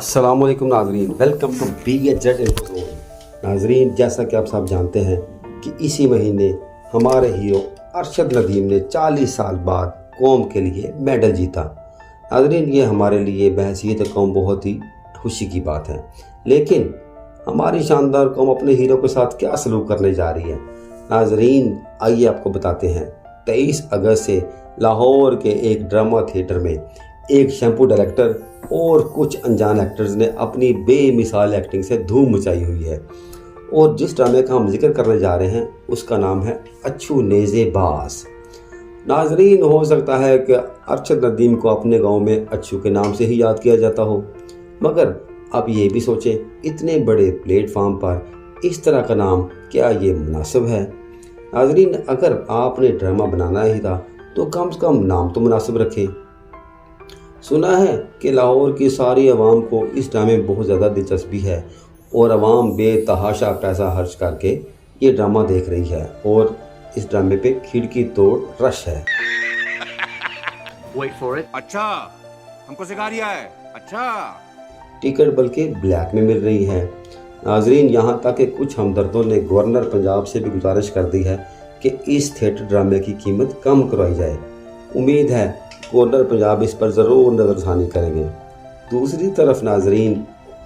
अस्सलाम वालेकुम नाजरीन, वेलकम टू BHZ इन्फो। नाजरीन, जैसा कि आप सब जानते हैं कि इसी महीने हमारे हीरो अरशद नदीम ने 40 साल बाद कौम के लिए मेडल जीता। नाजरीन, ये हमारे लिए बहसीत कौम बहुत ही खुशी की बात है, लेकिन हमारी शानदार कौम अपने हीरो के साथ क्या सलूक करने जा रही है। नाजरीन, आइए आपको बताते हैं। 23 अगस्त से लाहौर के एक ड्रामा थिएटर में एक शैम्पू डायरेक्टर और कुछ अनजान एक्टर्स ने अपनी बेमिसाल एक्टिंग से धूम मचाई हुई है। और जिस ड्रामे का हम जिक्र करने जा रहे हैं उसका नाम है अच्छू नेज़े बाज। नाजरीन, हो सकता है कि अरशद नदीम को अपने गांव में अच्छू के नाम से ही याद किया जाता हो, मगर आप ये भी सोचें, इतने बड़े प्लेटफॉर्म पर इस तरह का नाम क्या ये मुनासिब है। नाजरीन, अगर आपने ड्रामा बनाना ही था तो कम से कम नाम तो मुनासिब रखें। सुना है कि लाहौर की सारी आवाम को इस ड्रामे में बहुत ज़्यादा दिलचस्पी है और आवाम बेतहाशा पैसा खर्च करके ये ड्रामा देख रही है और इस ड्रामे पे खिड़की तोड़ रश है। Wait for it. अच्छा, हमको सिखा रिया है। अच्छा, टिकट बल्कि ब्लैक में मिल रही है। नाजरीन, यहाँ तक कि कुछ हमदर्दों ने गवर्नर पंजाब से भी गुजारिश कर दी है कि इस थिएटर ड्रामे की कीमत कम करवाई जाए। उम्मीद है गवर्नर पंजाब इस पर ज़रूर नज़रसानी करेंगे। दूसरी तरफ नाजरीन,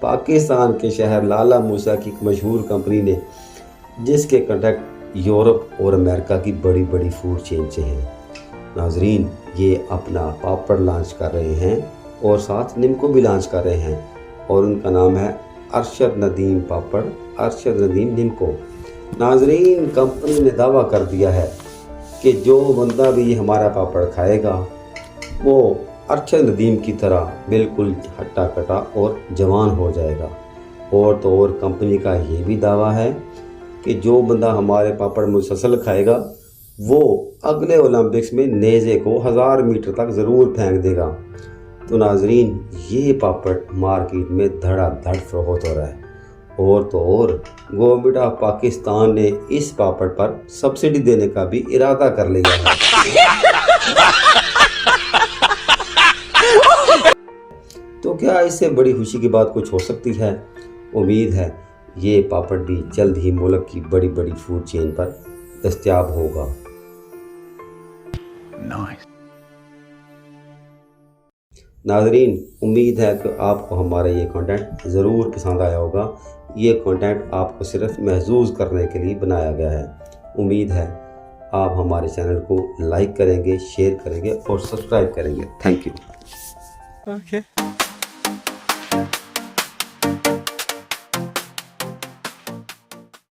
पाकिस्तान के शहर लाला मूसा की मशहूर कंपनी ने, जिसके कॉन्टैक्ट यूरोप और अमेरिका की बड़ी बड़ी फूड चेन से हैं, नाजरीन ये अपना पापड़ लॉन्च कर रहे हैं और साथ निम्को भी लॉन्च कर रहे हैं और उनका नाम है अरशद नदीम पापड़, अरशद नदीम निम्को। नाजरीन, कंपनी ने दावा कर दिया है कि जो बंदा भी हमारा पापड़ खाएगा वो अरशद नदीम की तरह बिल्कुल हट्टा कटा और जवान हो जाएगा। और तो और कंपनी का ये भी दावा है कि जो बंदा हमारे पापड़ मुसलसल खाएगा वो अगले ओलंपिक्स में नेज़े को 1000 मीटर तक ज़रूर फेंक देगा। तो नाजरीन, ये पापड़ मार्केट में धड़ाधड़ फरोख्त हो रहा है। और तो और गवर्नमेंट ऑफ पाकिस्तान ने इस पापड़ पर सब्सिडी देने का भी इरादा कर लिया है। तो क्या इससे बड़ी खुशी की बात कुछ हो सकती है। उम्मीद है ये पापड़ भी जल्द ही मुल्क की बड़ी बड़ी फूड चेन पर दस्तयाब होगा। Nice. नाजरीन, उम्मीद है कि आपको हमारा ये कंटेंट ज़रूर पसंद आया होगा। ये कंटेंट आपको सिर्फ महसूस करने के लिए बनाया गया है। उम्मीद है आप हमारे चैनल को लाइक करेंगे, शेयर करेंगे और सब्सक्राइब करेंगे। Thank you. Okay.